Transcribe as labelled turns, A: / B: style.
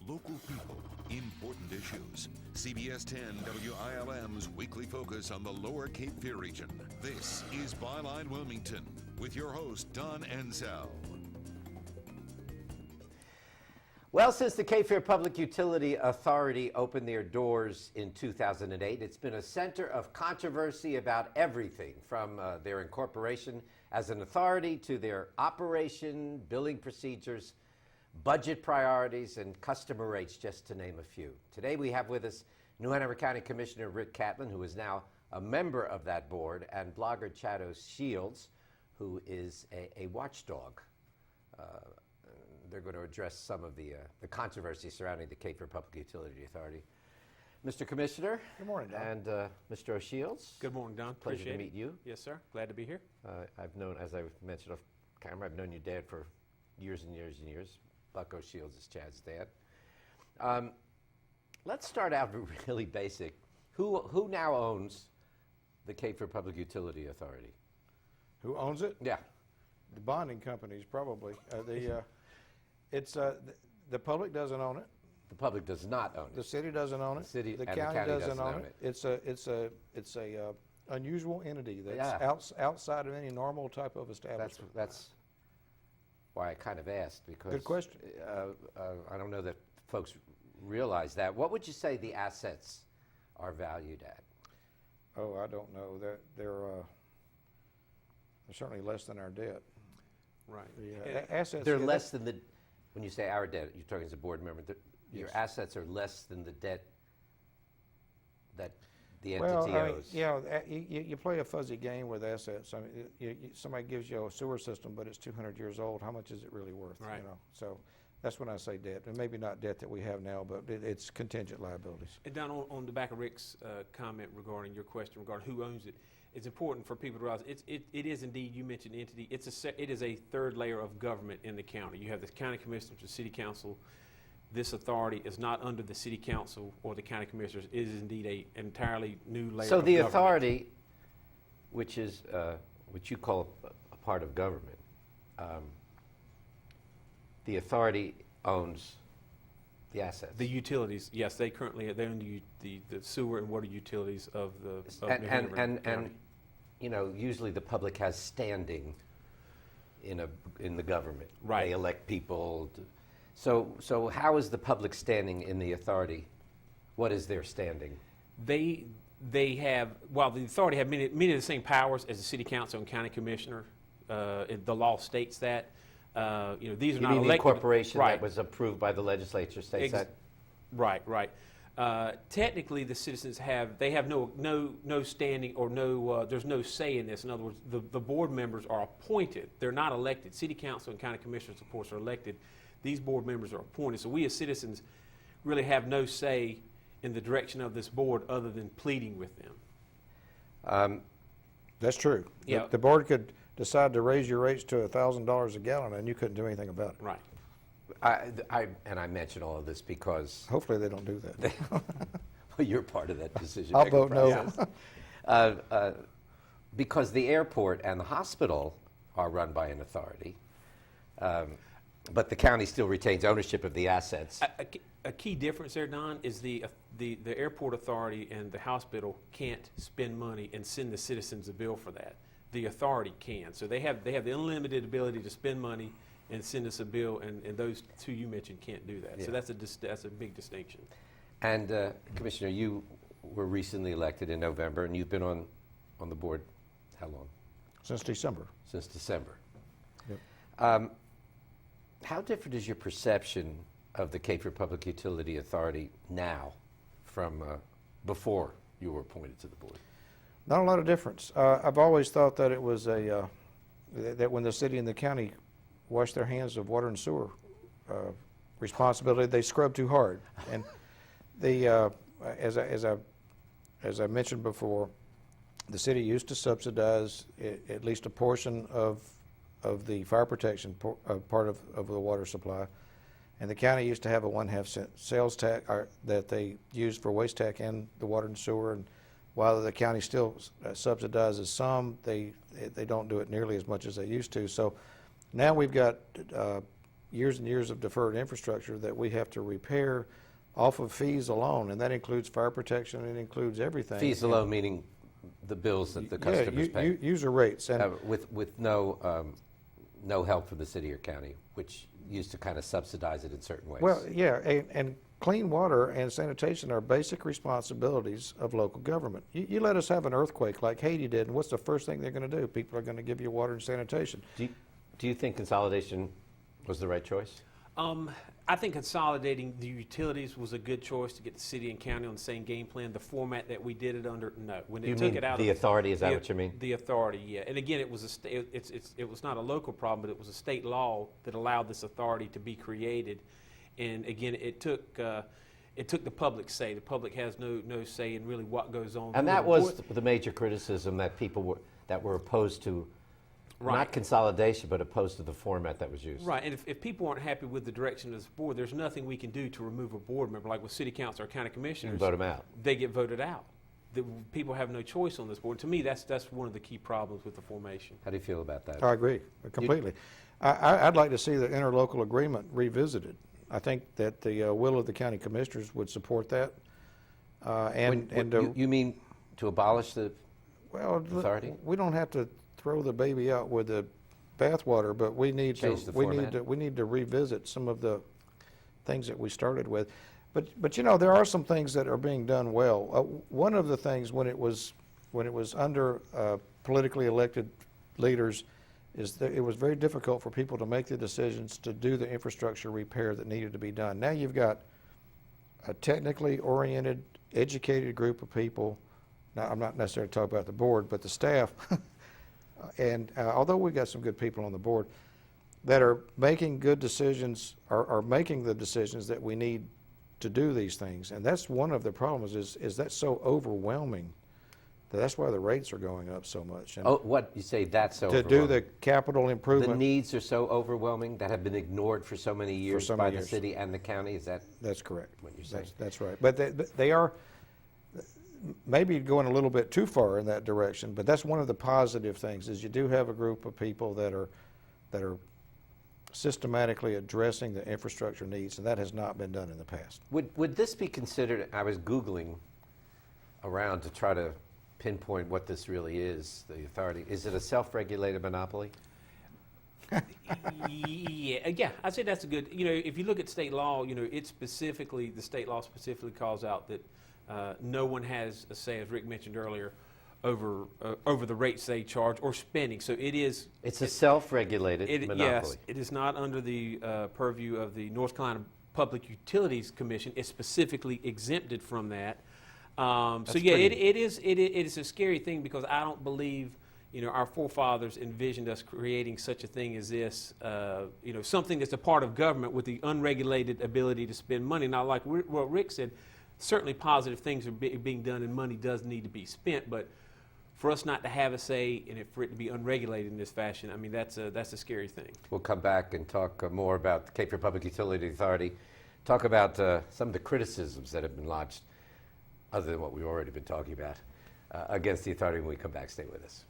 A: Local people, important issues. CBS 10 WILM's weekly focus on the Lower Cape Fear region. This is Byline Wilmington with your host, Don Ansell.
B: Well, since the Cape Fear Public Utility Authority opened their doors in 2008, it's been a center of controversy about everything from their incorporation as an authority to their operation, billing procedures, budget priorities, and customer rates, just to name a few. Today we have with us New Hanover County Commissioner Rick Catlin, who is now a member of that board, and blogger Chato Shields, who is a watchdog. They're going to address some of the controversy surrounding the Cape Fear Public Utility Authority. Mr. Commissioner.
C: Good morning, Don.
B: And Mr. O'Shields.
D: Good morning, Don.
B: Pleasure
D: Appreciate
B: to meet you.
D: Yes, sir. Glad to be here.
B: I've known, as I mentioned off camera, I've known your dad for years and years and years. Buck O'Shields is Chad's dad. Let's start out really basic. Who now owns the Cape Fear Public Utility Authority?
C: Who owns it?
B: Yeah.
C: The bonding companies, probably. The public doesn't own it.
B: The public does not own it.
C: The city doesn't own it.
B: The
C: county doesn't own it. It's a unusual entity that's outside of any normal type of establishment.
B: That's why I kind of asked, because
C: good question.
B: I don't know that folks realize that. What would you say the assets are valued at?
C: Oh, I don't know. They're certainly less than our debt.
D: Right.
C: The assets.
B: They're less than the. When you say our debt, you're talking as a board member. Your
C: Yes.
B: assets are less than the debt that the entity owes.
C: You play a fuzzy game with assets. I mean, somebody gives you a sewer system, but it's 200 years old. How much is it really worth?
D: Right.
C: You know? So that's when I say debt, and maybe not debt that we have now, but it's contingent liabilities.
D: And Don, on the back of Rick's comment regarding your question regarding who owns it, it's important for people to realize it is indeed, you mentioned entity, it is a third layer of government in the county. You have the county commissioners, the city council. This authority is not under the city council or the county commissioners. It is indeed an entirely new layer
B: So
D: of
B: the
D: government.
B: authority, which is which you call a part of government, the authority owns the assets.
D: The utilities, yes, they currently own the sewer and water utilities of the New Hanover County.
B: You know, usually the public has standing in the government.
D: Right.
B: They elect people. So how is the public standing in the authority? What is their standing?
D: They have, while the authority have many of the same powers as the city council and county commissioner. The law states that. These are not elected.
B: The corporation
D: right.
B: that was approved by the legislature states that?
D: Right. Technically, the citizens have no standing or there's no say in this. In other words, the board members are appointed. They're not elected. City council and county commissioners, of course, are elected. These board members are appointed. So we as citizens really have no say in the direction of this board other than pleading with them.
C: That's true.
D: Yeah.
C: The board could decide to raise your rates to $1,000 a gallon, and you couldn't do anything about it.
D: Right.
B: I mention all of this because
C: Hopefully they don't do that.
B: well, you're part of that decision.
C: I'll vote no.
B: Yeah. Because the airport and the hospital are run by an authority, but the county still retains ownership of the assets.
D: A key difference there, Don, is the airport authority and the hospital can't spend money and send the citizens a bill for that. The authority can. So they have the unlimited ability to spend money and send us a bill, and those two you mentioned can't do that.
B: Yeah.
D: So that's a big distinction.
B: And Commissioner, you were recently elected in November, and you've been on the board how long?
C: Since December.
B: Since December.
C: Yep.
B: How different is your perception of the Cape Fear Public Utility Authority now from before you were appointed to the board?
C: Not a lot of difference. I've always thought that it was that when the city and the county wash their hands of water and sewer responsibility, they scrub too hard. And as I mentioned before, the city used to subsidize at least a portion of the fire protection part of the water supply, and the county used to have a 1/2 cent sales tax that they used for waste tax and the water and sewer. And while the county still subsidizes some, they don't do it nearly as much as they used to. So now we've got years and years of deferred infrastructure that we have to repair off of fees alone, and that includes fire protection, it includes everything.
B: Fees alone meaning the bills that the customers pay.
C: User rates. And
B: with no help from the city or county, which used to kind of subsidize it in certain ways.
C: Well, yeah, and clean water and sanitation are basic responsibilities of local government. You let us have an earthquake like Haiti did, and what's the first thing they're going to do? People are going to give you water and sanitation.
B: Do you think consolidation was the right choice?
D: I think consolidating the utilities was a good choice to get the city and county on the same game plan. The format that we did it under, no. When they took it out,
B: the authority? Is that what you mean?
D: The authority, yeah. And again, it was it was not a local problem, but it was a state law that allowed this authority to be created. And again, it took the public say. The public has no say in really what goes on.
B: And that was the major criticism that people were opposed to. Right. Not consolidation, but opposed to the format that was used.
D: Right, and if people aren't happy with the direction of this board, there's nothing we can do to remove a board member, like with city council or county commissioners.
B: You vote them out.
D: They get voted out. The people have no choice on this board. To me, that's one of the key problems with the formation.
B: How do you feel about that?
C: I agree completely. I'd like to see the interlocal agreement revisited. I think that the will of the county commissioners would support that.
B: You mean to abolish the authority?
C: We don't have to throw the baby out with the bathwater, but we need to revisit some of the things that we started with. But you know, there are some things that are being done well. One of the things when it was under politically elected leaders is that it was very difficult for people to make the decisions to do the infrastructure repair that needed to be done. Now you've got a technically oriented, educated group of people. Now I'm not necessarily talking about the board, but the staff. And although we've got some good people on the board that are making good decisions, are making the decisions that we need to do these things. And that's one of the problems is that's so overwhelming. That's why the rates are going up so much. And
B: what you say that's so
C: to
B: overwhelming?
C: Do the capital improvement.
B: The needs are so overwhelming that have been ignored for so many years by the city and the county. Is that?
C: That's correct.
B: What you're saying?
C: That's right. But they are maybe going a little bit too far in that direction. But that's one of the positive things is you do have a group of people that are systematically addressing the infrastructure needs, and that has not been done in the past.
B: Would this be considered? I was Googling around to try to pinpoint what this really is, the authority. Is it a self-regulated monopoly?
D: Yeah, I'd say that's a good, if you look at state law, the state law specifically calls out that no one has a say, as Rick mentioned earlier, over the rates they charge or spending. So it's a
B: self-regulated monopoly.
D: Yes, it is not under the purview of the North Carolina Public Utilities Commission. It's specifically exempted from that. It is a scary thing because I don't believe our forefathers envisioned us creating such a thing as this. Something that's a part of government with the unregulated ability to spend money. Now, like what Rick said, certainly positive things are being done and money does need to be spent, but for us not to have a say and for it to be unregulated in this fashion, I mean, that's a scary thing.
B: We'll come back and talk more about the Cape Fear Public Utility Authority, talk about some of the criticisms that have been lodged, other than what we've already been talking about, against the authority when we come back. Stay with us.